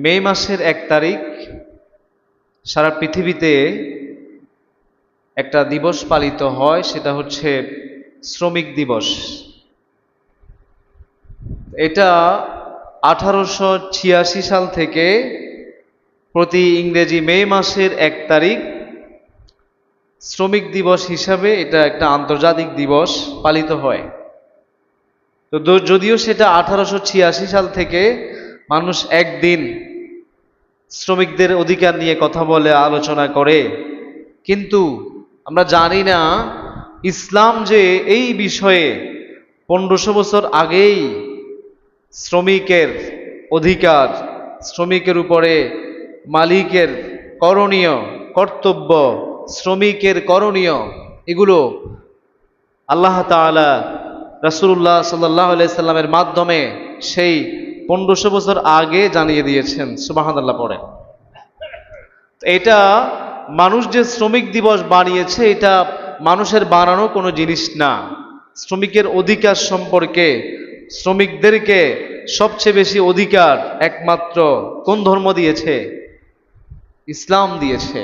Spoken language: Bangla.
মে মাসের 1 তারিখ সারা পৃথিবীতে একটা দিবস পালিত হয়, সেটা হচ্ছে শ্রমিক দিবস। এটা 1886 সাল থেকে প্রতি ইংরেজি মে মাসের 1 তারিখ শ্রমিক দিবস হিসাবে এটা একটা আন্তর্জাতিক দিবস পালিত হয়। তো যদিও সেটা 1886 সাল থেকে মানুষ একদিন শ্রমিকদের অধিকার নিয়ে কথা বলে, আলোচনা করে, কিন্তু আমরা জানি না ইসলাম যে এই বিষয়ে 1500 বছর আগেই শ্রমিকের অধিকার, শ্রমিকের উপরে মালিকের করণীয় কর্তব্য, শ্রমিকের করণীয়, এগুলো আল্লাহ তাআলা রাসূলুল্লাহ সাল্লাল্লাহু আলাইহি সাল্লামের মাধ্যমে সেই 1500 বছর আগে জানিয়ে দিয়েছেন। সুবহানাল্লাহ পড়ে। এটা মানুষ যে শ্রমিক দিবস বানিয়েছে, এটা মানুষের বানানো কোনো জিনিস না। শ্রমিকের অধিকার সম্পর্কে, শ্রমিকদেরকে সবচেয়ে বেশি অধিকার একমাত্র কোন ধর্ম দিয়েছে? ইসলাম দিয়েছে।